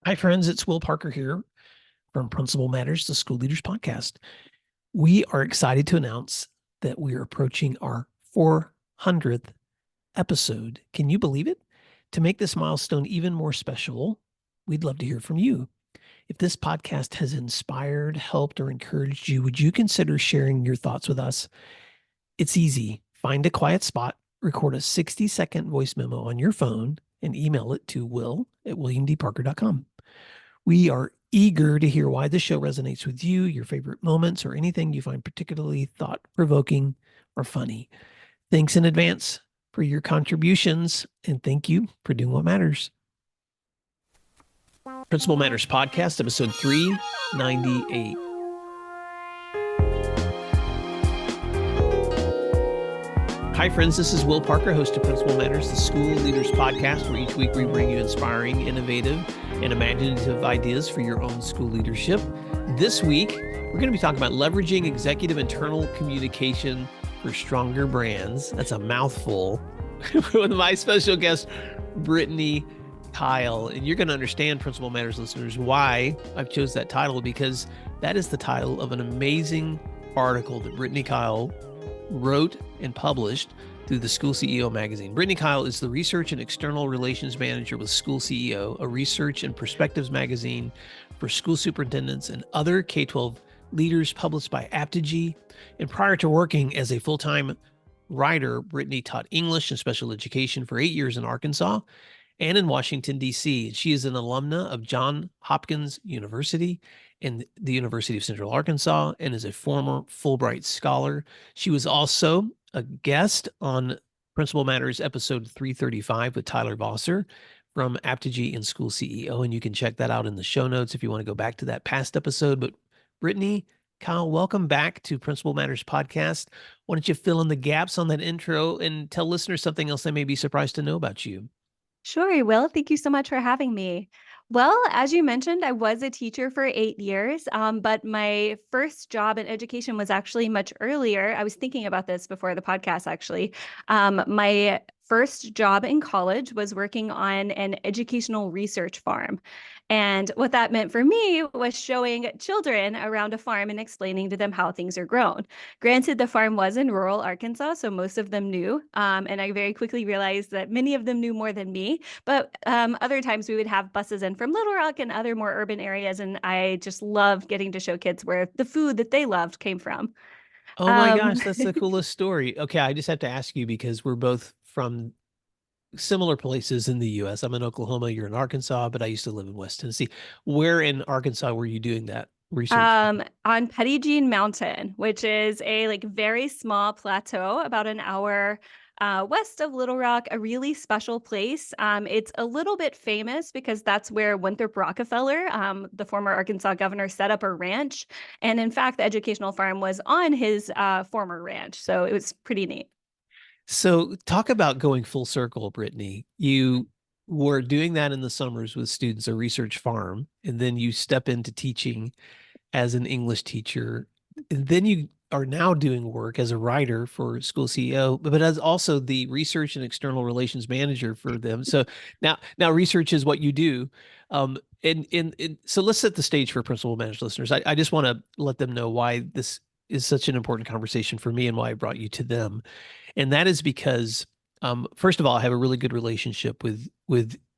Hi, friends. It's Will Parker here from Principal Matters, the School Leaders Podcast. We are excited to announce that we are approaching our 400th episode. Can you believe it? To make this milestone even more special, we'd love to hear from you. If this podcast has inspired, helped, or encouraged you, would you consider sharing your thoughts with us? It's easy. Find a quiet spot, record a 60-second voice memo on your phone, and email it to will@williamdparker.com. We are eager to hear why the show resonates with you, your favorite moments, or anything you find particularly thought provoking or funny. Thanks in advance for your contributions, and thank you for doing what matters. Principal Matters Podcast, episode 398. Hi, friends. This is Will Parker, host of Principal Matters, the School Leaders Podcast, where each week we bring you inspiring, innovative, and imaginative ideas for your own school leadership. This week, we're going to be talking about leveraging executive internal communication for stronger brands. That's a mouthful. With my special guest, Brittany, Keil. And you're going to understand, Principal Matters listeners, why I've chose that title, because that is the title of an amazing article that Brittany Keil wrote and published through the School CEO magazine. Brittany Keil is the Research and External Relations Manager with School CEO, a research and perspectives magazine for school superintendents and other K-12 leaders, published by Apogee. And prior to working as a full-time writer, Brittany taught English and special education for 8 years in Arkansas and in Washington, D.C. She is an alumna of Johns Hopkins University and the University of Central Arkansas, and is a former Fulbright scholar. She was also a guest on Principal Matters episode 335 with Tyler Vosser from Apogee and School CEO, and you can check that out in the show notes if you want to go back to that past episode. But Brittany, Keil, welcome back to Principal Matters Podcast. Why don't you fill in the gaps on that intro and tell listeners something else they may be surprised to know about you? Sure, I will. Thank you so much for having me. Well, as you mentioned, I was a teacher for 8 years, but my first job in education was actually much earlier. I was thinking about this before the podcast, actually. My first job in college was working on an educational research farm. And what that meant for me was showing children around a farm and explaining to them how things are grown. Granted, the farm was in rural Arkansas, so most of them knew. And I very quickly realized that many of them knew more than me. But other times we would have buses in from Little Rock and other more urban areas. And I just loved getting to show kids where the food that they loved came from. Oh my Um, gosh, that's the coolest story. Okay, I just have to ask you because we're both from similar places in the US. I'm in Oklahoma, you're in Arkansas, but I used to live in West Tennessee. Where in Arkansas were you doing that research? on Petit Jean Mountain, which is a very small plateau about an hour west of Little Rock, a really special place. It's a little bit famous because that's where Winthrop Rockefeller, the former Arkansas governor, set up a ranch. And in fact, the educational farm was on his former ranch. So it was pretty neat. So talk about going full circle, Brittany. You were doing that in the summers with students, a research farm, and then you step into teaching as an English teacher. And then you are now doing work as a writer for School CEO, but as also the research and external relations manager for them. So now research is what you do. So let's set the stage for Principal Managed listeners. I just want to let them know why this is such an important conversation for me and why I brought you to them. And that is because, first of all, I have a really good relationship with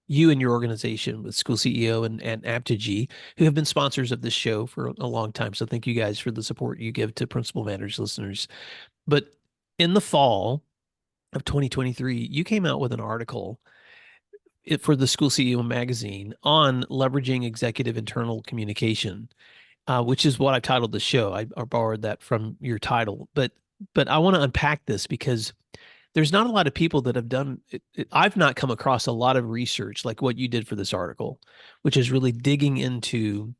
you and your organization, with School CEO and Apogee, who have been sponsors of this show for a long time. So thank you guys for the support you give to Principal Matters listeners. But in the fall of 2023, you came out with an article for the School CEO magazine on leveraging executive internal communication, which is what I titled the show. I borrowed that from your title, but I want to unpack this because there's not a lot of people that have done it. I've not come across a lot of research like what you did for this article, which is really digging into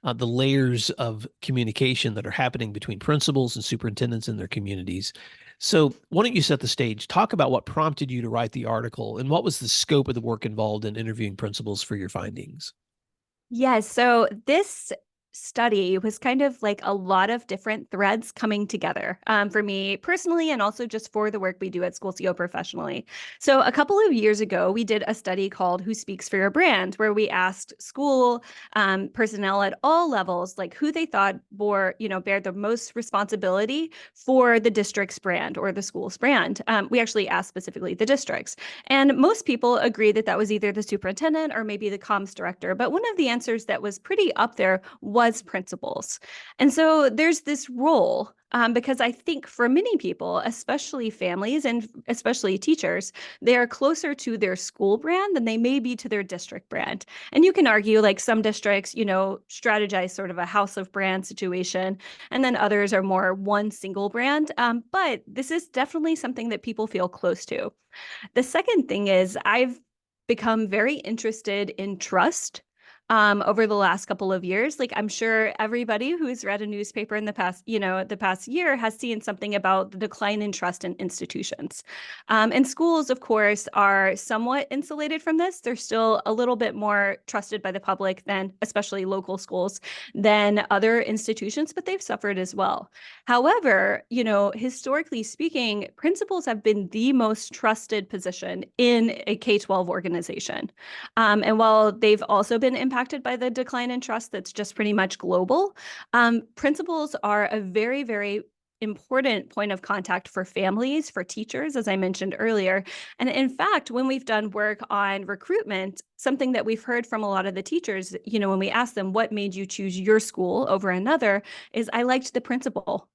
the layers of communication that are happening between principals and superintendents in their communities. So why don't you set the stage? Talk about what prompted you to write the article and what was the scope of the work involved in interviewing principals for your findings? Yes, so this study was kind of like a lot of different threads coming together for me personally, and also just for the work we do at School CO professionally. So a couple of years ago, we did a study called Who Speaks for Your Brand, where we asked school personnel at all levels, like who they thought bear the most responsibility for the district's brand or the school's brand. We actually asked specifically the districts. And most people agree that that was either the superintendent or maybe the comms director. But one of the answers that was pretty up there was principals. And so there's this role because I think for many people, especially families and especially teachers, they are closer to their school brand than they may be to their district brand. And you can argue like some districts, strategize sort of a house of brand situation, and then others are more one single brand. But this is definitely something that people feel close to. The second thing is I've become very interested in trust over the last couple of years. Like I'm sure everybody who's read a newspaper in the past year has seen something about the decline in trust in institutions. And schools, of course, are somewhat insulated from this. They're still a little bit more trusted by the public than, especially local schools, than other institutions, but they've suffered as well. However, historically speaking, principals have been the most trusted position in a K-12 organization. And while they've also been impacted by the decline in trust that's just pretty much global, principals are a very, very important point of contact for families, for teachers, as I mentioned earlier. And in fact, when we've done work on recruitment, something that we've heard from a lot of the teachers, when we ask them what made you choose your school over another, is I liked the principal.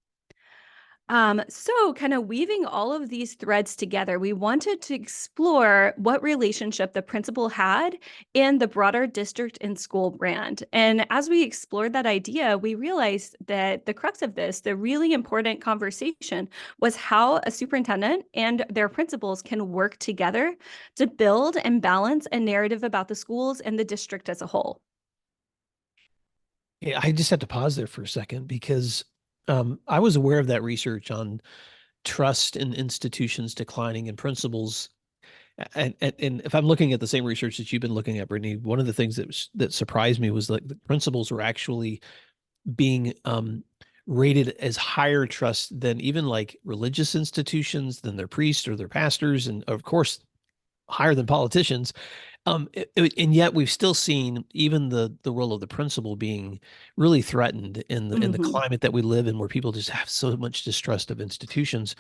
So kind of weaving all of these threads together, we wanted to explore what relationship the principal had in the broader district and school brand. And as we explored that idea, we realized that the crux of this, the really important conversation, was how a superintendent and their principals can work together to build and balance a narrative about the schools and the district as a whole. Yeah, I just had to pause there for a second because I was aware of that research on trust in institutions declining and principals. And if I'm looking at the same research that you've been looking at, Brittany, one of the things that surprised me was that the principals were actually being rated as higher trust than even like religious institutions, than their priests or their pastors, and of course higher than politicians. And yet we've still seen even the role of the principal being really threatened in the climate that we live in, where people just have so much distrust of institutions.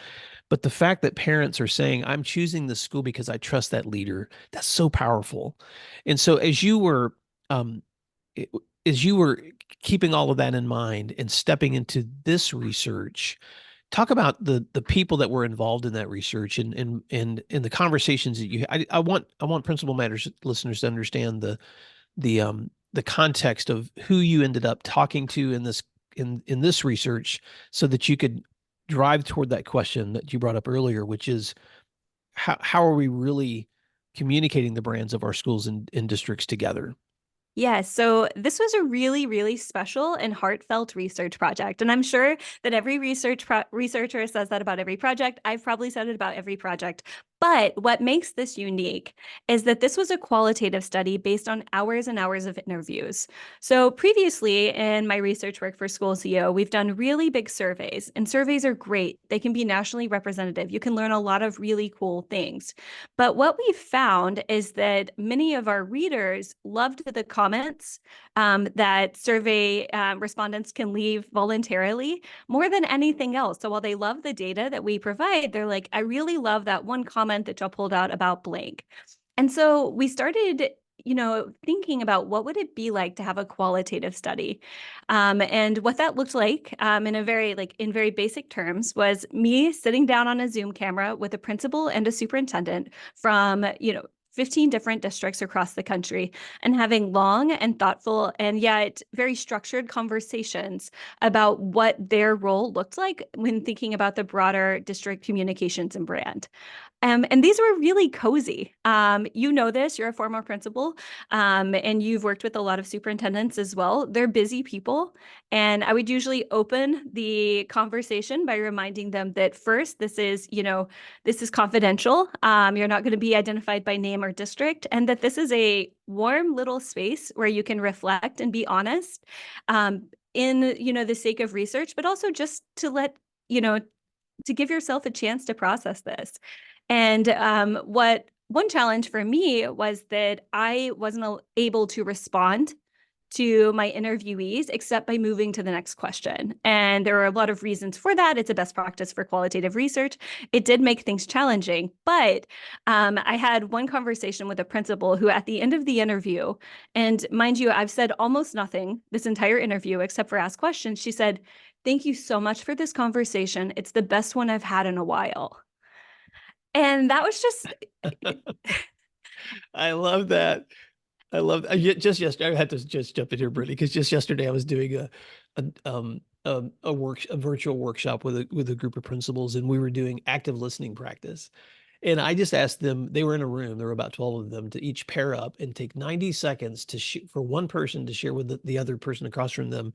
But the fact that parents are saying, I'm choosing the school because I trust that leader, that's so powerful. And so um, as you were keeping all of that in mind and stepping into this research, talk about the people that were involved in that research and in the conversations that you. I want Principal Matters listeners to understand the context of who you ended up talking to in this research, so that you could drive toward that question that you brought up earlier, which is how are we really communicating the brands of our schools and districts together? Yes, so this was a really, really special and heartfelt research project. And I'm sure that every researcher says that about every project. I've probably said it about every project. But what makes this unique is that this was a qualitative study based on hours and hours of interviews. So previously in my research work for School CEO, we've done really big surveys, and surveys are great. They can be nationally representative. You can learn a lot of really cool things. But what we found is that many of our readers loved the comments that survey respondents can leave voluntarily more than anything else. So while they love the data that we provide, they're like, I really love that one comment that y'all pulled out about blank. And so we started thinking about what would it be like to have a qualitative study. And what that looked like in very basic terms was me sitting down on a Zoom camera with a principal and a superintendent from, 15 different districts across the country, and having long and thoughtful and yet very structured conversations about what their role looked like when thinking about the broader district communications and brand. And these were really cozy. You know this, you're a former principal, and you've worked with a lot of superintendents as well. They're busy people. And I would usually open the conversation by reminding them that first, this is confidential. You're not going to be identified by name or district, and that this is a warm little space where you can reflect and be honest, in, the sake of research, but also just to you know, to give yourself a chance to process this. And what one challenge for me was that I wasn't able to respond to my interviewees except by moving to the next question. And there are a lot of reasons for that. It's a best practice for qualitative research. It did make things challenging, but I had one conversation with a principal who at the end of the interview, and mind you, I've said almost nothing this entire interview except for ask questions. She said, "Thank you so much for this conversation. It's the best one I've had in a while." And that was just I love that. I love just yesterday. I had to just jump in here, Brittany, because just yesterday I was doing a virtual workshop with a group of principals, and we were doing active listening practice. And I just asked them, they were in a room, there were about 12 of them, to each pair up and take 90 seconds for one person to share with the other person across from them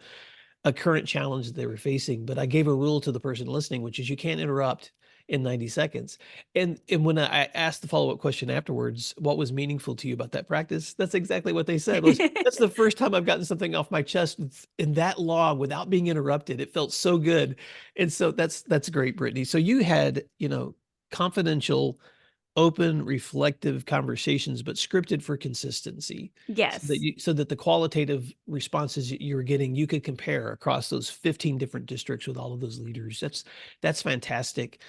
a current challenge that they were facing. But I gave a rule to the person listening, which is you can't interrupt in 90 seconds. And when I asked the follow-up question afterwards, what was meaningful to you about that practice? That's exactly what they said was, that's the first time I've gotten something off my chest in that long without being interrupted. It felt so good. And so that's great, Brittany. So you had, confidential, open, reflective conversations, but scripted for consistency. yes. So that the qualitative responses you were getting, you could compare across those 15 different districts with all of those leaders. That's fantastic.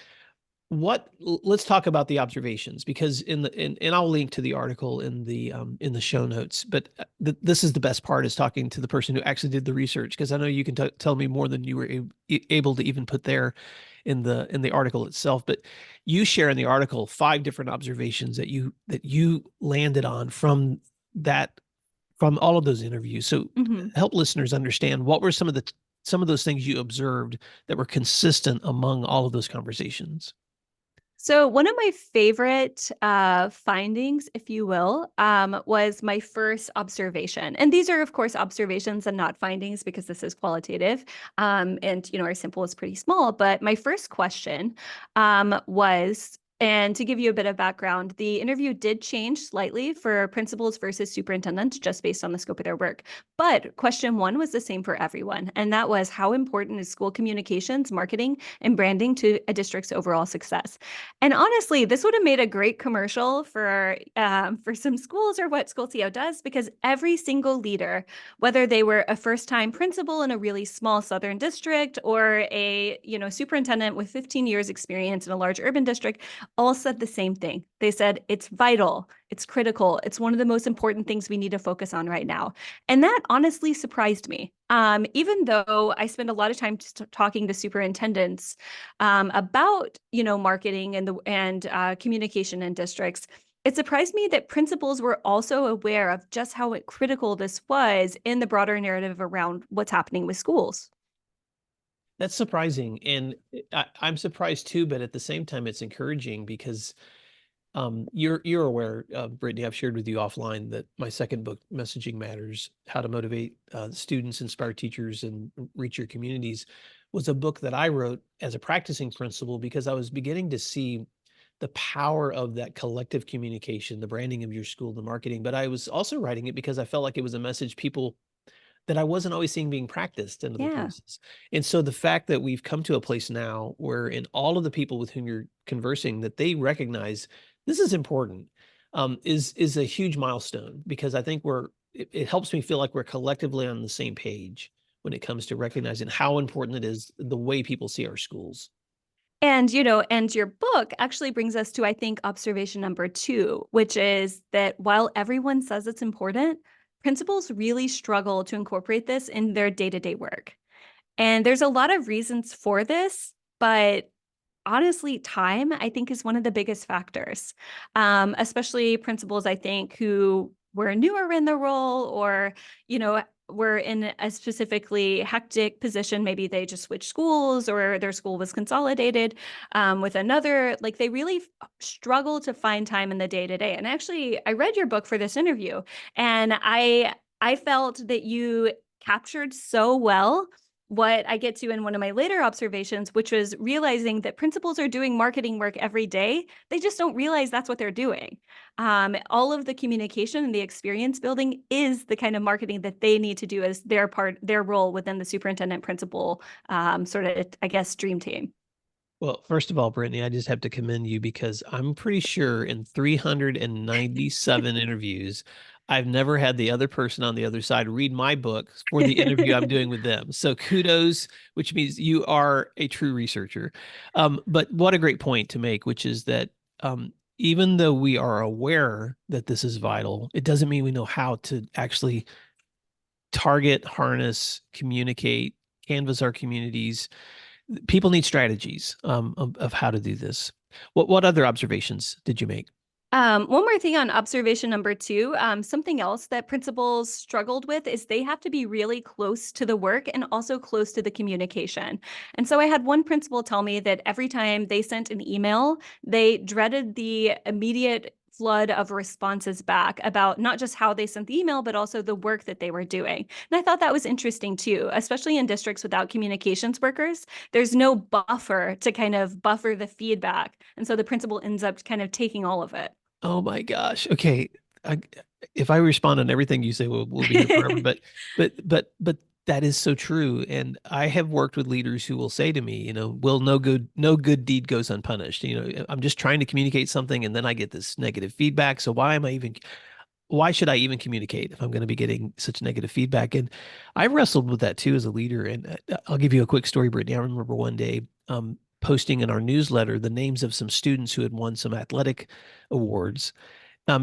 Let's talk about the observations, because and I'll link to the article in the show notes, but this is the best part, is talking to the person who actually did the research, because I know you can tell me more than you were able to even put there in the article itself. But you share in the article 5 different observations that you landed on from all of those interviews. So help listeners understand, what were some of those things you observed that were consistent among all of those conversations? So one of my favorite findings, if you will, was my first observation. And these are, of course, observations and not findings, because this is qualitative. And, our sample is pretty small. But my first question was, and to give you a bit of background, the interview did change slightly for principals versus superintendents, just based on the scope of their work. But question 1 was the same for everyone. And that was, how important is school communications, marketing, and branding to a district's overall success? And honestly, this would have made a great commercial for some schools, or what School CO does, because every single leader, whether they were a first-time principal in a really small southern district, or a superintendent with 15 years experience in a large urban district, all said the same thing. They said, it's vital, it's critical, it's one of the most important things we need to focus on right now. And that honestly surprised me. Even though I spend a lot of time talking to superintendents about marketing and communication in districts, it surprised me that principals were also aware of just how critical this was in the broader narrative around what's happening with schools. That's surprising. And I'm surprised too, but at the same time, it's encouraging, because you're aware, Brittany, I've shared with you offline that my second book, Messaging Matters: How to Motivate Students, Inspire Teachers, and Reach Your Communities, was a book that I wrote as a practicing principal, because I was beginning to see the power of that collective communication, the branding of your school, the marketing. But I was also writing it because I felt like it was a message that I wasn't always seeing being practiced in other Yeah. places. And so the fact that we've come to a place now where, in all of the people with whom you're conversing, that they recognize this is important, is a huge milestone, because I think it helps me feel like we're collectively on the same page when it comes to recognizing how important it is, the way people see our schools. And, and your book actually brings us to, I think, observation number 2, which is that while everyone says it's important, principals really struggle to incorporate this in their day-to-day work. And there's a lot of reasons for this, but honestly, time, I think, is one of the biggest factors, especially principals, I think, who were newer in the role, or, were in a specifically hectic position. Maybe they just switched schools or their school was consolidated with another. Like they really struggle to find time in the day to day. And actually, I read your book for this interview, and I felt that you captured so well what I get to in one of my later observations, which was realizing that principals are doing marketing work every day. They just don't realize that's what they're doing. All of the communication and the experience building is the kind of marketing that they need to do as their role within the superintendent principal sort of, I guess, dream team. Well, first of all, Brittany, I just have to commend you because I'm pretty sure in 397 interviews, I've never had the other person on the other side read my book for the interview I'm doing with them. So kudos, which means you are a true researcher. But what a great point to make, which is that even though we are aware that this is vital, it doesn't mean we know how to actually target, harness, communicate, canvas our communities. People need strategies of how to do this. What other observations did you make? One more thing on observation number two, something else that principals struggled with is they have to be really close to the work and also close to the communication. And so I had one principal tell me that every time they sent an email, they dreaded the immediate flood of responses back about not just how they sent the email, but also the work that they were doing. And I thought that was interesting too, especially in districts without communications workers. There's no buffer to kind of buffer the feedback. And so the principal ends up kind of taking all of it. Oh my gosh. Okay. I, if I respond on everything you say, we'll be here forever. But that is so true. And I have worked with leaders who will say to me, well, no good deed goes unpunished. I'm just trying to communicate something and then I get this negative feedback. So why should I even communicate if I'm going to be getting such negative feedback? And I wrestled with that too as a leader. And I'll give you a quick story, Brittany. I remember one day, posting in our newsletter the names of some students who had won some athletic awards,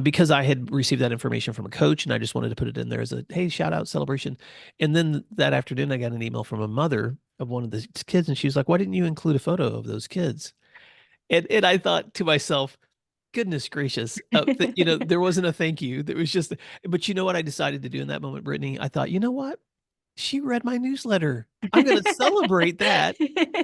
because I had received that information from a coach and I just wanted to put it in there as a, hey, shout out celebration. And then that afternoon, I got an email from a mother of one of the kids and she was like, why didn't you include a photo of those kids? And I thought to myself, goodness gracious, there wasn't a thank you. There was just, but you know what I decided to do in that moment, Brittany? I thought, you know what? She read my newsletter. I'm going to celebrate that.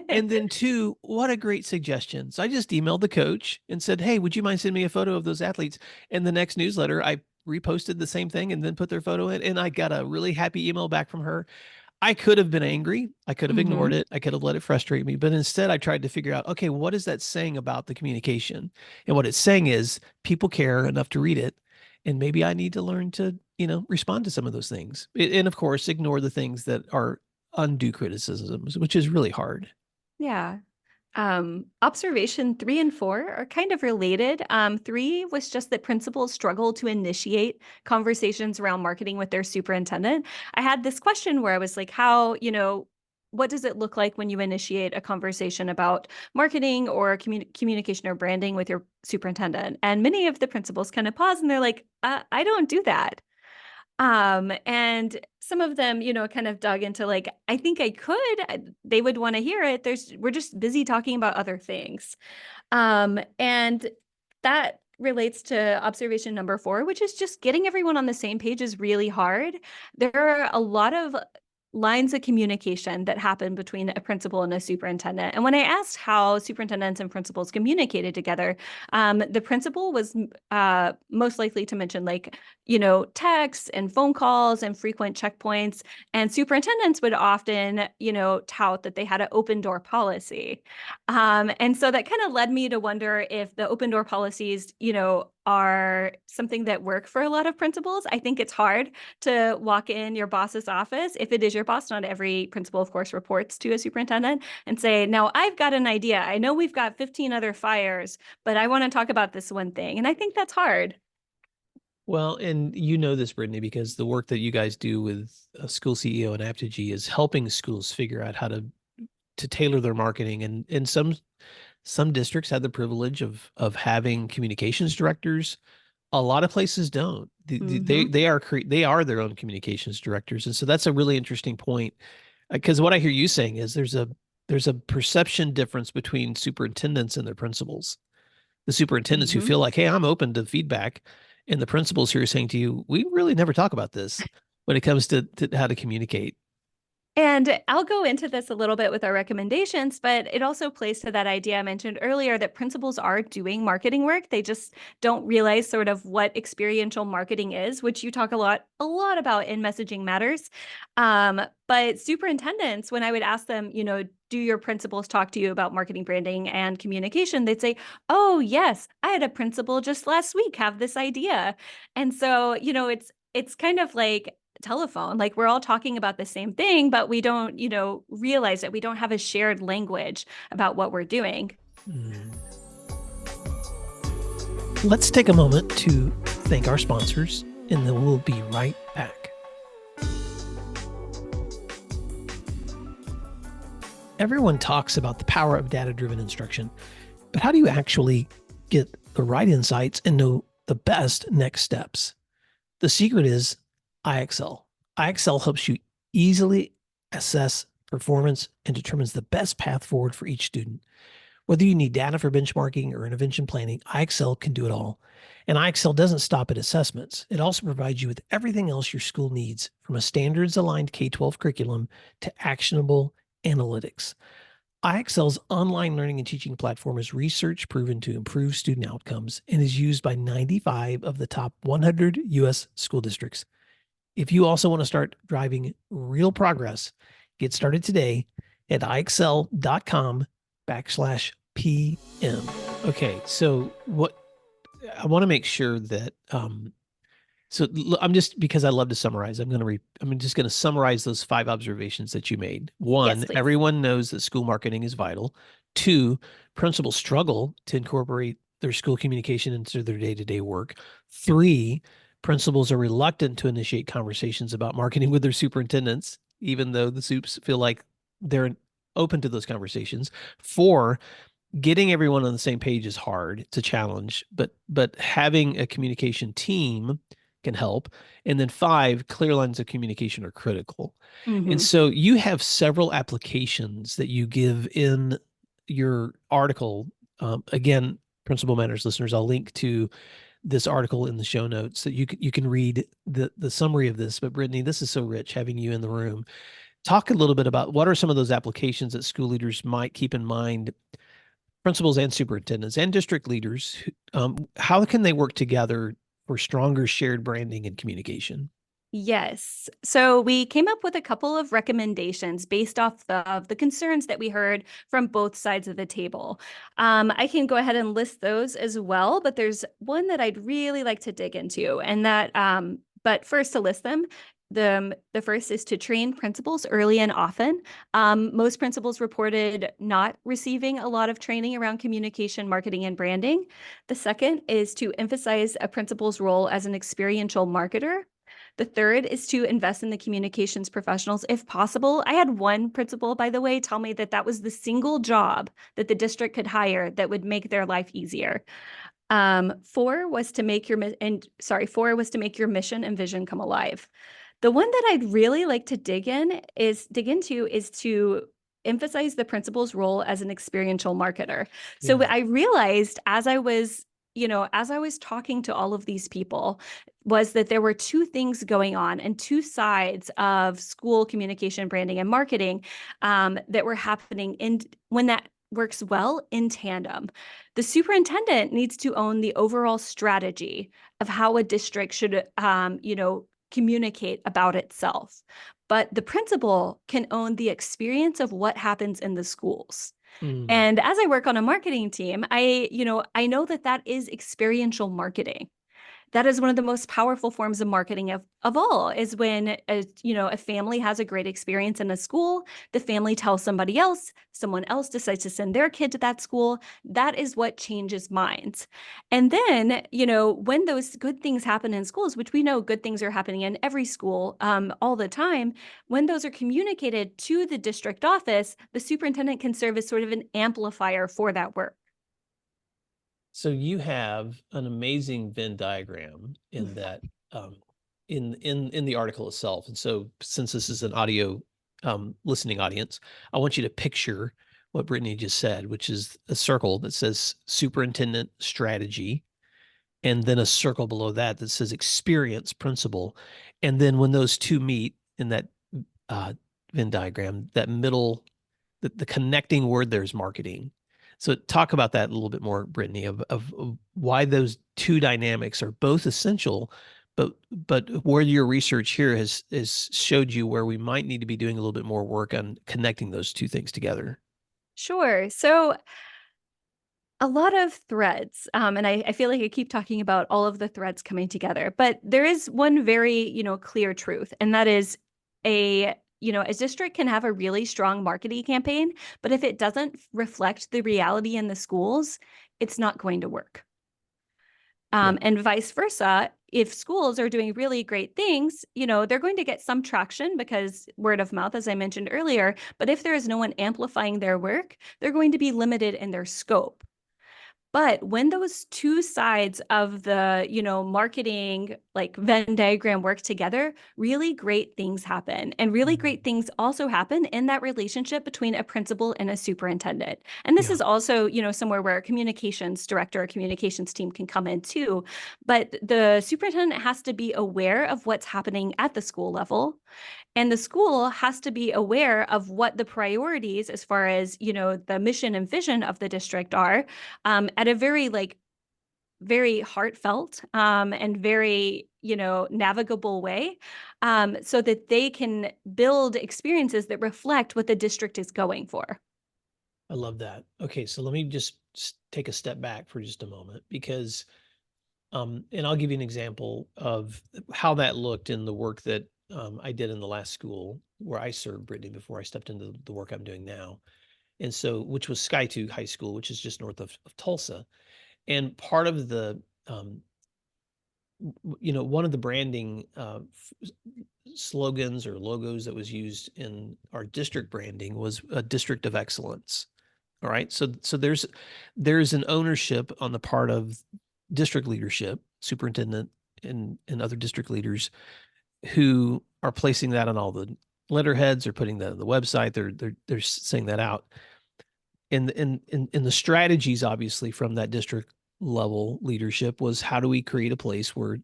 And then two, what a great suggestion. So I just emailed the coach and said, hey, would you mind sending me a photo of those athletes? And the next newsletter, I reposted the same thing and then put their photo in. And I got a really happy email back from her. I could have been angry. I could have ignored it. I could have let it frustrate me. But instead, I tried to figure out, okay, what is that saying about the communication? And what it's saying is people care enough to read it. And maybe I need to learn to, respond to some of those things. And of course, ignore the things that are undue criticisms, which is really hard. Yeah. Observation 3 and 4 are kind of related. 3 was just that principals struggle to initiate conversations around marketing with their superintendent. I had this question where I was like, what does it look like when you initiate a conversation about marketing or communication or branding with your superintendent? And many of the principals kind of pause and they're like, I don't do that. And some of them, kind of dug into like, I think I could, they would want to hear it. We're just busy talking about other things. And that relates to observation number 4, which is just getting everyone on the same page is really hard. There are a lot of lines of communication that happen between a principal and a superintendent. And when I asked how superintendents and principals communicated together, the principal was most likely to mention texts and phone calls and frequent checkpoints. And superintendents would often, tout that they had an open door policy. And so that kind of led me to wonder if the open door policies, are something that work for a lot of principals. I think it's hard to walk in your boss's office, if it is your boss. Not every principal, of course, reports to a superintendent, and say, now I've got an idea. I know we've got 15 other fires, but I want to talk about this one thing. And I think that's hard. Well, and you know this, Brittany, because the work that you guys do with a school CEO and Apogee is helping schools figure out how to tailor their marketing. And some districts have the privilege of having communications directors. A lot of places don't. They are their own communications directors, and so that's a really interesting point. Because what I hear you saying is there's a perception difference between superintendents and their principals. The superintendents who feel like, hey, I'm open to feedback, and the principals who are saying to you, we really never talk about this. when it comes to how to communicate. And I'll go into this a little bit with our recommendations, but it also plays to that idea I mentioned earlier that principals are doing marketing work. They just don't realize sort of what experiential marketing is, which you talk a lot about in Messaging Matters. But superintendents, when I would ask them, do your principals talk to you about marketing, branding, and communication? They'd say, oh, yes, I had a principal just last week have this idea. And so, it's kind of like telephone, like we're all talking about the same thing, but we don't, realize that we don't have a shared language about what we're doing. Let's take a moment to thank our sponsors, and then we'll be right back. Everyone talks about the power of data-driven instruction, but how do you actually get the right insights and know the best next steps? The secret is IXL. IXL helps you easily assess performance and determines the best path forward for each student. Whether you need data for benchmarking or intervention planning, IXL can do it all. And IXL doesn't stop at assessments. It also provides you with everything else your school needs, from a standards-aligned K-12 curriculum to actionable analytics. IXL's online learning and teaching platform is research proven to improve student outcomes and is used by 95 of the top 100 U.S. school districts. If you also want to start driving real progress, get started today at ixl.com/PM. Okay, so what I want to make sure that I'm just, because I love to summarize, I'm just going to summarize those 5 observations that you made. 1, Yes, please. Everyone knows that school marketing is vital. 2, principals struggle to incorporate their school communication into their day-to-day work. 3, principals are reluctant to initiate conversations about marketing with their superintendents, even though the soups feel like they're open to those conversations. 4, getting everyone on the same page is hard. It's a challenge, but having a communication team can help. And then 5, clear lines of communication are critical. Mm-hmm. And so you have several applications that you give in your article. Again, Principal Matters listeners, I'll link to this article in the show notes so you can read the summary of this. But Brittany, this is so rich having you in the room. Talk a little bit about what are some of those applications that school leaders might keep in mind, principals and superintendents and district leaders. How can they work together for stronger shared branding and communication? Yes. So we came up with a couple of recommendations based off of the concerns that we heard from both sides of the table. I can go ahead and list those as well, but there's one that I'd really like to dig into, and that, but first to list them. The first is to train principals early and often. Most principals reported not receiving a lot of training around communication, marketing, and branding. The second is to emphasize a principal's role as an experiential marketer. The third is to invest in the communications professionals if possible. I had one principal, by the way, tell me that that was the single job that the district could hire that would make their life easier. 4 was to make your mission and vision come alive. The one that I'd really like to dig into is to emphasize the principal's role as an experiential marketer. So Yeah. I realized as I was talking to all of these people, was that there were 2 things going on and 2 sides of school communication, branding, and marketing that were happening when that works well in tandem. The superintendent needs to own the overall strategy of how a district should, communicate about itself. But the principal can own the experience of what happens in the schools. And as I work on a marketing team, I know that is experiential marketing. That is one of the most powerful forms of marketing of all, is when a family has a great experience in a school, the family tells somebody else, someone else decides to send their kid to that school. That is what changes minds. And then, when those good things happen in schools, which we know good things are happening in every school all the time, when those are communicated to the district office, the superintendent can serve as sort of an amplifier for that work. So you have an amazing Venn diagram in that in the article itself. And so since this is an audio listening audience, I want you to picture what Brittany just said, which is a circle that says superintendent strategy. and then a circle below that that says experience principal. And then when those two meet in that uh, Venn diagram, that middle, the connecting word there is marketing. So talk about that a little bit more, Brittany, of why those two dynamics are both essential, but where your research here has showed you where we might need to be doing a little bit more work on connecting those two things together. Sure. So a lot of threads, and I feel like I keep talking about all of the threads coming together, but there is one very, clear truth, and that is a district can have a really strong marketing campaign, but if it doesn't reflect the reality in the schools, it's not going to work. Yep. And vice versa, if schools are doing really great things, they're going to get some traction because word of mouth, as I mentioned earlier. But if there is no one amplifying their work, they're going to be limited in their scope. But when those two sides of the, marketing like Venn diagram work together, really great things happen. And really great things also happen in that relationship between a principal and a superintendent. And this Yeah. is also, somewhere where a communications director or communications team can come in too. But the superintendent has to be aware of what's happening at the school level. And the school has to be aware of what the priorities as far as, the mission and vision of the district are, at a very heartfelt, and very, navigable way, so that they can build experiences that reflect what the district is going for. I love that. Okay, so let me just take a step back for just a moment because, and I'll give you an example of how that looked in the work that I did in the last school where I served, Brittany, before I stepped into the work I'm doing now. And so, which was Sky 2 High School, which is just north of Tulsa. And part of the, one of the branding slogans or logos that was used in our district branding was a district of excellence. All right. So there's an ownership on the part of district leadership, superintendent and other district leaders who are placing that on all the letterheads or putting that on the website. They're saying that out. And the strategies obviously from that district level leadership was how do we create a place where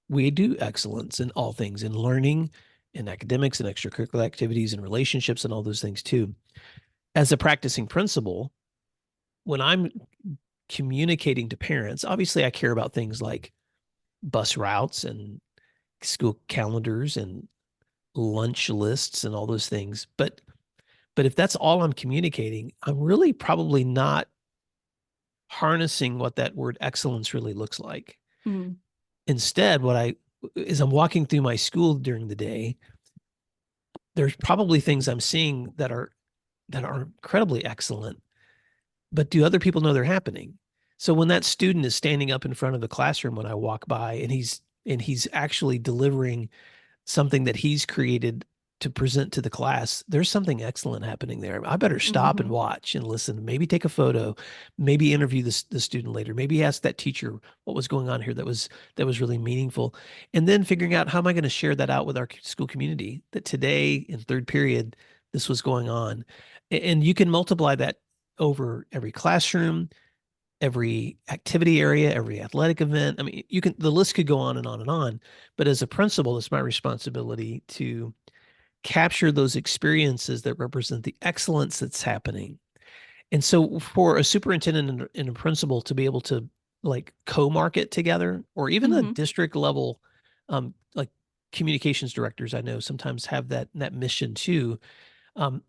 we do excellence in all things in learning in academics and extracurricular activities and relationships and all those things too. As a practicing principal, when I'm communicating to parents, obviously I care about things like bus routes and school calendars and lunch lists and all those things. But if that's all I'm communicating, I'm really probably not harnessing what that word excellence really looks like. Mm. Instead, as I'm walking through my school during the day, there's probably things I'm seeing that are incredibly excellent, but do other people know they're happening? So when that student is standing up in front of the classroom when I walk by and he's actually delivering something that he's created to present to the class, there's something excellent happening there. I better stop and Mm-hmm. watch and listen, maybe take a photo, maybe interview the student later, maybe ask that teacher what was going on here that was really meaningful. And then figuring out how am I going to share that out with our school community that today in third period, this was going on. And you can multiply that over every classroom, every activity area, every athletic event. I mean, the list could go on and on and on. But as a principal, it's my responsibility to capture those experiences that represent the excellence that's happening. And so for a superintendent and a principal to be able to like co-market together, or even a Mm-hmm. district level, like communications directors, I know sometimes have that mission too. Um,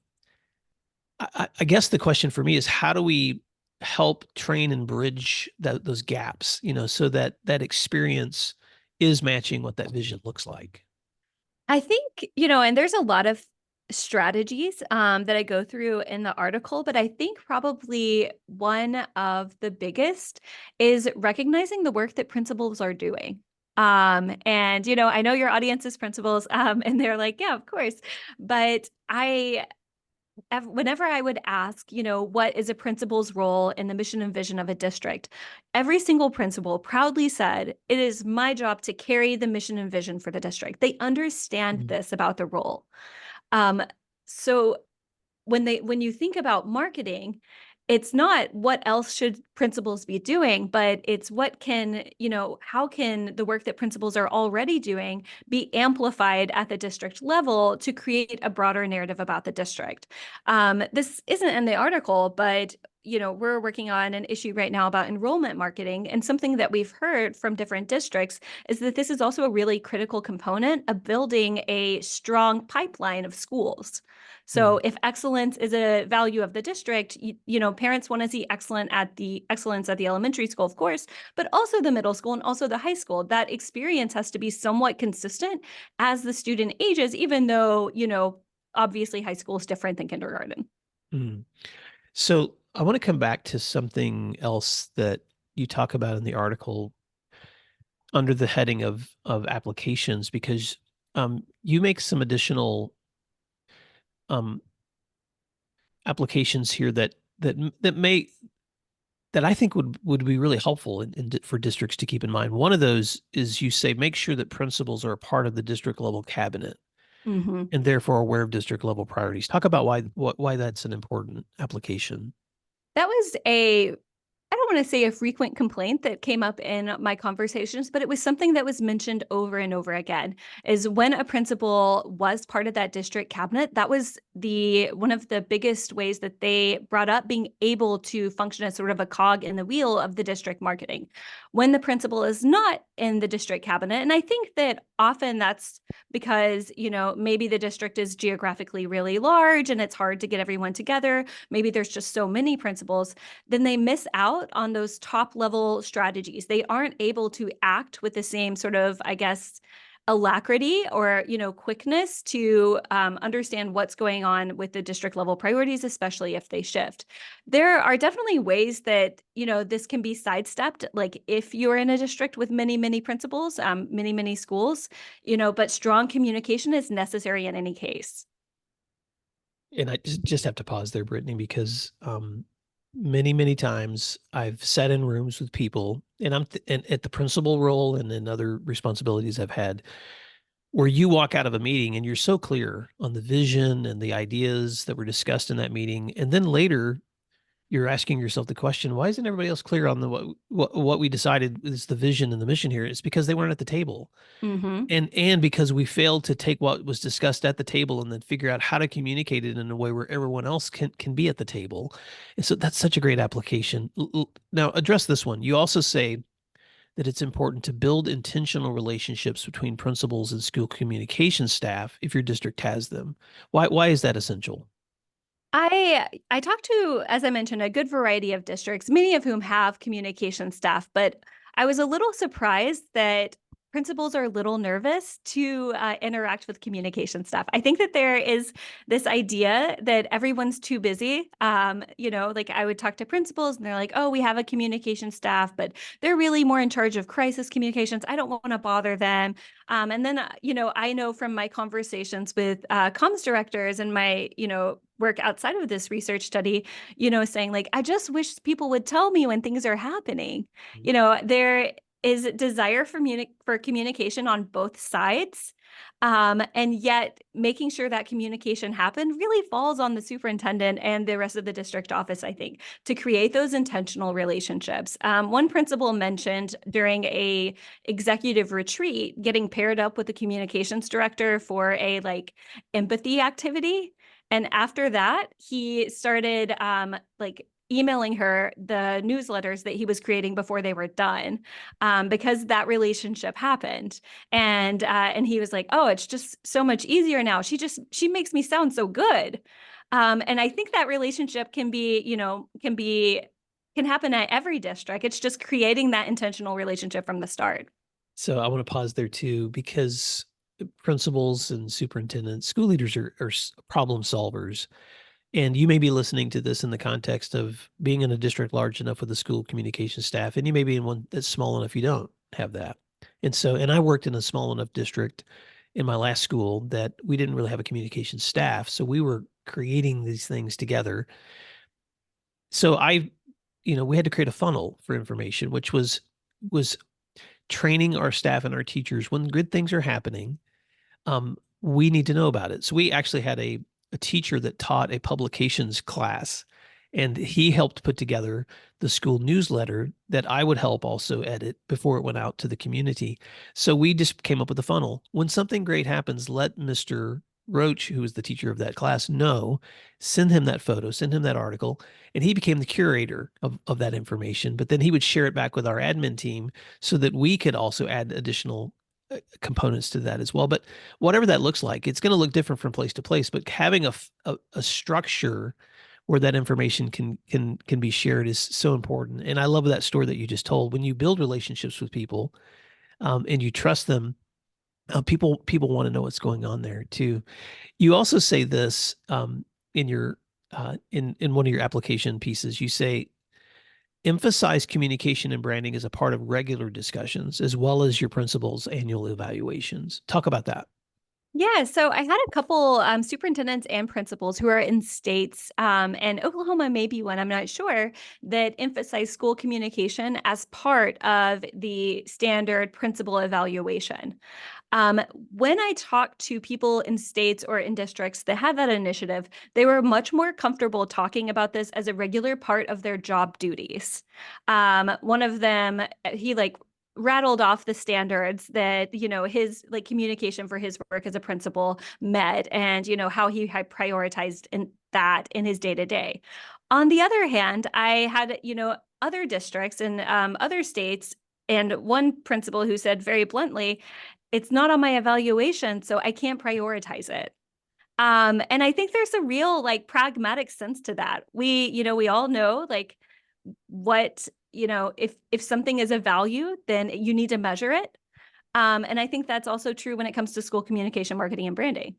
I guess the question for me is how do we help train and bridge those gaps, so that that experience is matching what that vision looks like. I think, and there's a lot of strategies, that I go through in the article, but I think probably one of the biggest is recognizing the work that principals are doing. And, I know your audience is principals, and they're like, yeah, of course. But whenever I would ask, what is a principal's role in the mission and vision of a district, every single principal proudly said, it is my job to carry the mission and vision for the district. They understand Mhm. this about the role. So when you think about marketing, it's not what else should principals be doing, but it's what can, how can the work that principals are already doing be amplified at the district level to create a broader narrative about the district. This isn't in the article, but we're working on an issue right now about enrollment marketing. And something that we've heard from different districts is that this is also a really critical component of building a strong pipeline of schools. So if excellence is a value of the district, parents want to see excellence at the elementary school, of course, but also the middle school and also the high school. That experience has to be somewhat consistent as the student ages, even though, obviously high school is different than kindergarten. Mm. So I want to come back to something else that you talk about in the article under the heading of applications, because you make some additional applications here that I think would be really helpful for districts to keep in mind. One of those is you say make sure that principals are a part of the district level cabinet Mm-hmm. and therefore aware of district level priorities. Talk about why that's an important application. That was I don't want to say a frequent complaint that came up in my conversations, but it was something that was mentioned over and over again. Is when a principal was part of that district cabinet, that was one of the biggest ways that they brought up being able to function as sort of a cog in the wheel of the district marketing. When the principal is not in the district cabinet, and I think that often that's because, maybe the district is geographically really large and it's hard to get everyone together. Maybe there's just so many principals, then they miss out on those top level strategies. They aren't able to act with the same sort of, I guess, alacrity or quickness to understand what's going on with the district level priorities, especially if they shift. There are definitely ways that this can be sidestepped, like if you're in a district with many principals, many schools, but strong communication is necessary in any case. And I just have to pause there, Brittany, because many times I've sat in rooms with people, and and at the principal role and in other responsibilities I've had, where you walk out of a meeting and you're so clear on the vision and the ideas that were discussed in that meeting, and then later you're asking yourself the question, why isn't everybody else clear on what we decided is the vision and the mission here? It's because they weren't at the table. Mm-hmm. And because we failed to take what was discussed at the table and then figure out how to communicate it in a way where everyone else can be at the table. And so that's such a great application. Now address this one. You also say that it's important to build intentional relationships between principals and school communication staff if your district has them. Why is that essential? I talked to, as I mentioned, a good variety of districts, many of whom have communication staff, but I was a little surprised that principals are a little nervous to interact with communication staff. I think that there is this idea that everyone's too busy. Like I would talk to principals and they're like, oh, we have a communication staff, but they're really more in charge of crisis communications. I don't want to bother them. And then, I know from my conversations with comms directors and my, work outside of this research study, saying like, I just wish people would tell me when things are happening. There is desire for communication on both sides. And yet making sure that communication happened really falls on the superintendent and the rest of the district office, I think, to create those intentional relationships. One principal mentioned during a executive retreat, getting paired up with the communications director for a empathy activity. And after that, he started emailing her the newsletters that he was creating before they were done, because that relationship happened. And he was like, oh, it's just so much easier now. She makes me sound so good. And I think that relationship can happen at every district. It's just creating that intentional relationship from the start. So I want to pause there too, because principals and superintendents, school leaders are problem solvers. And you may be listening to this in the context of being in a district large enough with a school communication staff, and you may be in one that's small enough you don't have that. And I worked in a small enough district in my last school that we didn't really have a communication staff. So we were creating these things together. So we had to create a funnel for information, which was training our staff and our teachers when good things are happening. We need to know about it. So we actually had a teacher that taught a publications class, And he helped put together the school newsletter that I would help also edit before it went out to the community. So we just came up with a funnel. When something great happens, let Mr. Roach, who was the teacher of that class, know, send him that photo, send him that article. And he became the curator of that information. But then he would share it back with our admin team so that we could also add additional components to that as well. But whatever that looks like, it's going to look different from place to place. But having a structure where that information can be shared is so important. And I love that story that you just told. When you build relationships with people, and you trust them, people want to know what's going on there too. You also say this in your in one of your application pieces. You say emphasize communication and branding as a part of regular discussions as well as your principal's annual evaluations. Talk about that. Yeah, so I had a couple superintendents and principals who are in states, and Oklahoma may be one, I'm not sure, that emphasize school communication as part of the standard principal evaluation. Um, when I talked to people in states or in districts that had that initiative, they were much more comfortable talking about this as a regular part of their job duties. One of them, he like rattled off the standards that, his like communication for his work as a principal met, and, how he had prioritized in his day to day. On the other hand, I had, other districts and other states, and one principal who said very bluntly, it's not on my evaluation, so I can't prioritize it. And I think there's a real like pragmatic sense to that. We all know like what, if something is a value, then you need to measure it. And I think that's also true when it comes to school communication, marketing, and branding.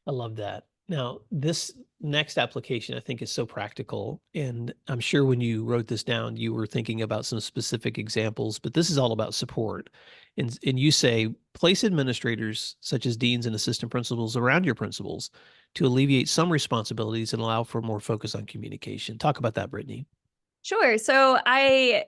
I love that. Now, this next application I think is so practical. And I'm sure when you wrote this down, you were thinking about some specific examples, but this is all about support. And you say place administrators such as deans and assistant principals around your principals to alleviate some responsibilities and allow for more focus on communication. Talk about that, Brittany. Sure. So I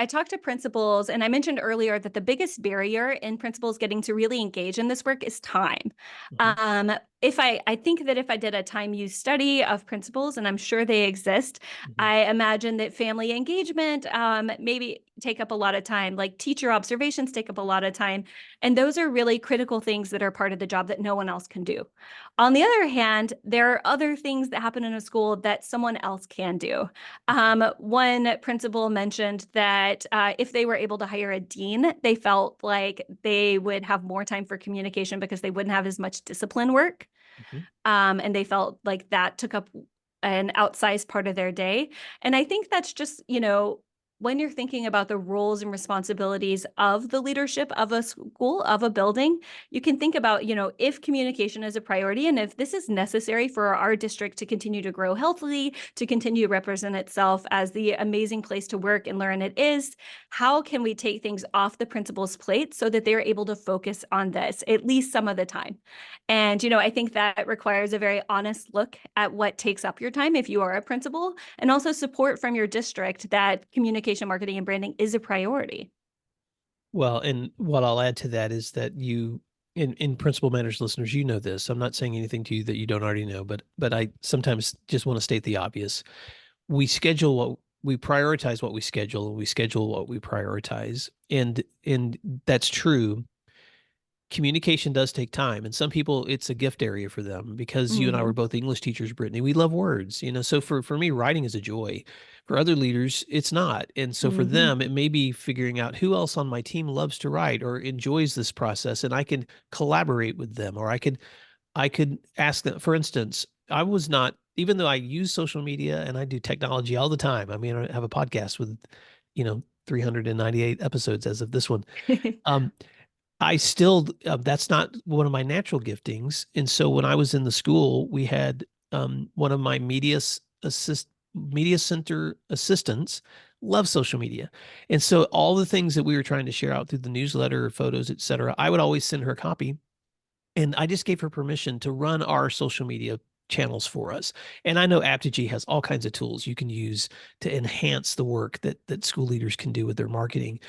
talked to principals, and I mentioned earlier that the biggest barrier in principals getting to really engage in this work is time. Mhm, If I think that if I did a time use study of principals, and I'm sure they exist, mhm, I imagine that family engagement maybe take up a lot of time, like teacher observations take up a lot of time. And those are really critical things that are part of the job that no one else can do. On the other hand, there are other things that happen in a school that someone else can do. One principal mentioned that if they were able to hire a dean, they felt like they would have more time for communication because they wouldn't have as much discipline work. mhm. And they felt like that took up an outsized part of their day. And I think that's just, when you're thinking about the roles and responsibilities of the leadership of a school, of a building, you can think about, if communication is a priority and if this is necessary for our district to continue to grow healthily, to continue to represent itself as the amazing place to work and learn it is, how can we take things off the principal's plate so that they're able to focus on this at least some of the time? And, I think that requires a very honest look at what takes up your time if you are a principal, and also support from your district that communication, marketing, and branding is a priority. Well, and what I'll add to that is that in Principal Matters listeners, you know this. I'm not saying anything to you that you don't already know, but I sometimes just want to state the obvious. We prioritize what we schedule, and we schedule what we prioritize. And that's true. Communication does take time, and some people it's a gift area for them because you and I were Mhm. both English teachers, Brittany. We love words, so for me writing is a joy. For other leaders it's not, and so for Mhm. them it may be figuring out who else on my team loves to write or enjoys this process, and I can collaborate with them, or I could ask them. For instance, I was not, even though I use social media and I do technology all the time. I mean, I have a podcast with 398 episodes as of this one. um I still, that's not one of my natural giftings. And so when I was in the school, we had one of my media center assistants love social media. And so all the things that we were trying to share out through the newsletter, photos, et cetera, I would always send her a copy. And I just gave her permission to run our social media channels for us. And I know Aptigee has all kinds of tools you can use to enhance the work that school leaders can do with their marketing.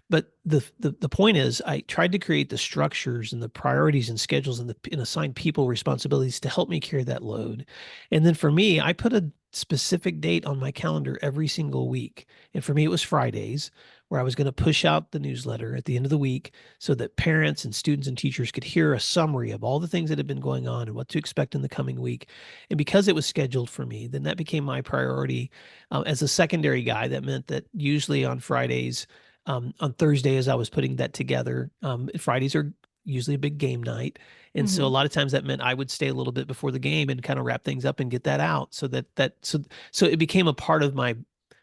But the point is, I tried to create the structures and the priorities and schedules and assign people responsibilities to help me carry that load. And then for me, I put specific date on my calendar every single week. And for me, it was Fridays, where I was going to push out the newsletter at the end of the week so that parents and students and teachers could hear a summary of all the things that had been going on and what to expect in the coming week. And because it was scheduled for me, then that became my priority. As a secondary guy, that meant that usually on Fridays, on Thursday, as I was putting that together, Fridays are usually a big game night. And so a lot of times that meant I would stay a little bit before the game and kind of wrap things up and get that out so so it became a part of my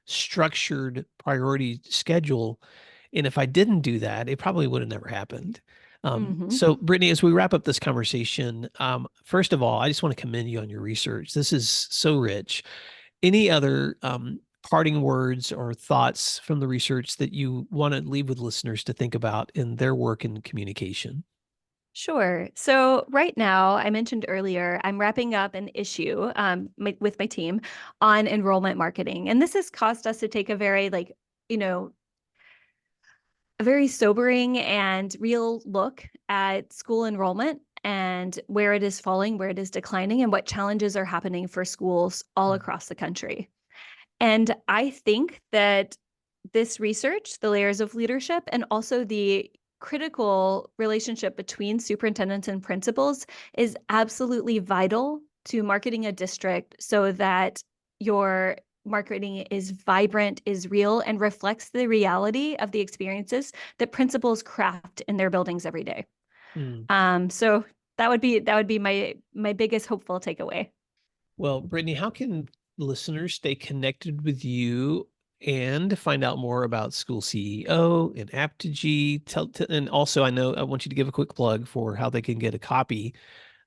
structured priority schedule. And if I didn't do that, it probably would have never happened. So Brittany, as we wrap up this conversation, first of all, I just want to commend you on your research. This is so rich. Any other parting words or thoughts from the research that you want to leave with listeners to think about in their work in communication? Sure. So right now, I mentioned earlier, I'm wrapping up an issue with my team on enrollment marketing. And this has caused us to take a very a very sobering and real look at school enrollment and where it is falling, where it is declining, and what challenges are happening for schools all across the country. And I think that this research, the layers of leadership, and also the critical relationship between superintendents and principals is absolutely vital to marketing a district so that your marketing is vibrant, is real, and reflects the reality of the experiences that principals craft in their buildings every day. So that would be my biggest hopeful takeaway. Well, Brittany, how can listeners stay connected with you and find out more about School CEO and Apogee? And also, I want you to give a quick plug for how they can get a copy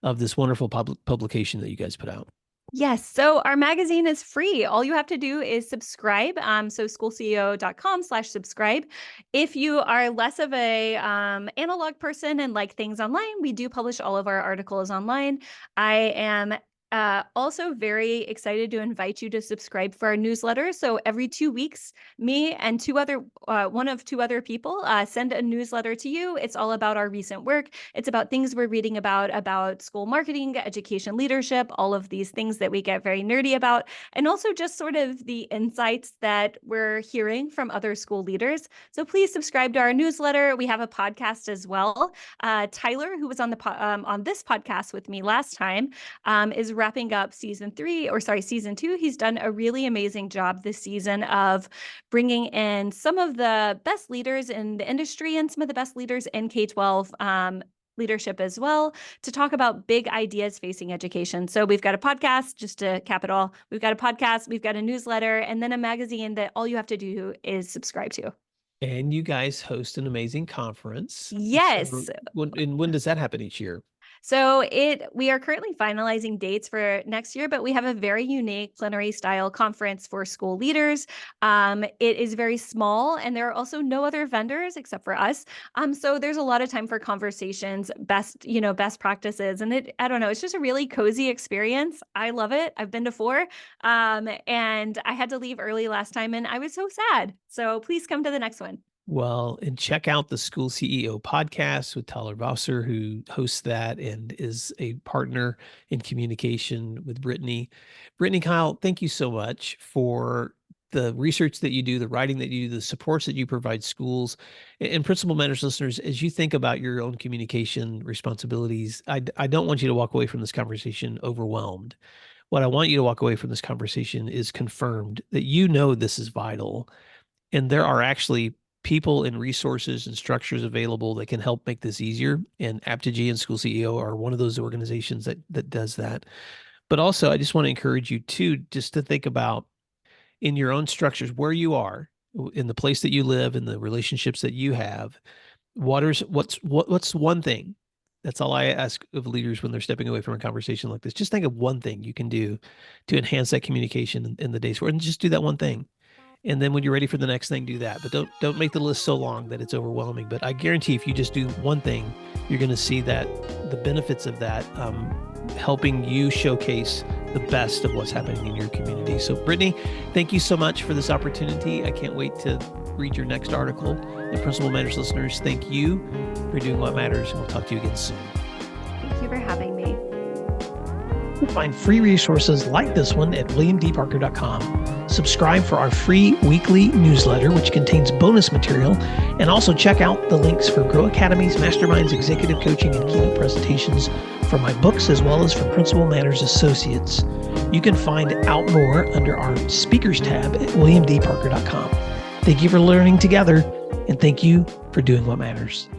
of this wonderful publication that you guys put out. Yes. So our magazine is free. All you have to do is subscribe. So schoolceo.com/subscribe. If you are less of a analog person and like things online, we do publish all of our articles online. I am also very excited to invite you to subscribe for our newsletter. So every 2 weeks, me and one of two other people send a newsletter to you. It's all about our recent work. It's about things we're reading about school marketing, education leadership, all of these things that we get very nerdy about, and also just sort of the insights that we're hearing from other school leaders. So please subscribe to our newsletter. We have a podcast as well. Tyler, who was on on this podcast with me last time, is wrapping up season 2. He's done a really amazing job this season of bringing in some of the best leaders in the industry and some of the best leaders in K-12 leadership as well to talk about big ideas facing education. So we've got a podcast, just to cap it all. We've got a podcast, we've got a newsletter, and then a magazine that all you have to do is subscribe to. And you guys host an amazing conference. Yes. So when does that happen each year? So we are currently finalizing dates for next year, but we have a very unique plenary style conference for school leaders. It is very small, and there are also no other vendors except for us. So there's a lot of time for conversations, best practices, and I don't know, it's just a really cozy experience. I love it. I've been to 4, and I had to leave early last time, and I was so sad. So please come to the next one. Well, and check out the School CEO podcast with Tyler Vosser, who hosts that and is a partner in communication with Brittany. Brittany, Keil, thank you so much for the research that you do, the writing that you do, the supports that you provide schools. And Principal Matters listeners, as you think about your own communication responsibilities, I don't want you to walk away from this conversation overwhelmed. What I want you to walk away from this conversation is confirmed that you know this is vital. And there are actually people and resources and structures available that can help make this easier. And Apogee and School CEO are one of those organizations that does that. But also, I just want to encourage you too, just to think about in your own structures, where you are, in the place that you live, in the relationships that you have. What's one thing? That's all I ask of leaders when they're stepping away from a conversation like this. Just think of one thing you can do to enhance that communication in the days forward, and just do that one thing. And then when you're ready for the next thing, do that. But don't make the list so long that it's overwhelming. But I guarantee if you just do one thing, you're going to see that the benefits of that helping you showcase the best of what's happening in your community. So Brittany, thank you so much for this opportunity. I can't wait to read your next article. And Principal Matters listeners, thank you for doing what matters. And we'll talk to you again soon. Thank you for having me. can find free resources like this one at williamdparker.com. Subscribe for our free weekly newsletter, which contains bonus material, and also check out the links for Grow Academies, Masterminds, Executive Coaching, and Keynote presentations for my books, as well as for Principal Matters Associates. You can find out more under our speakers tab at williamdparker.com. Thank you for learning together, and thank you for doing what matters.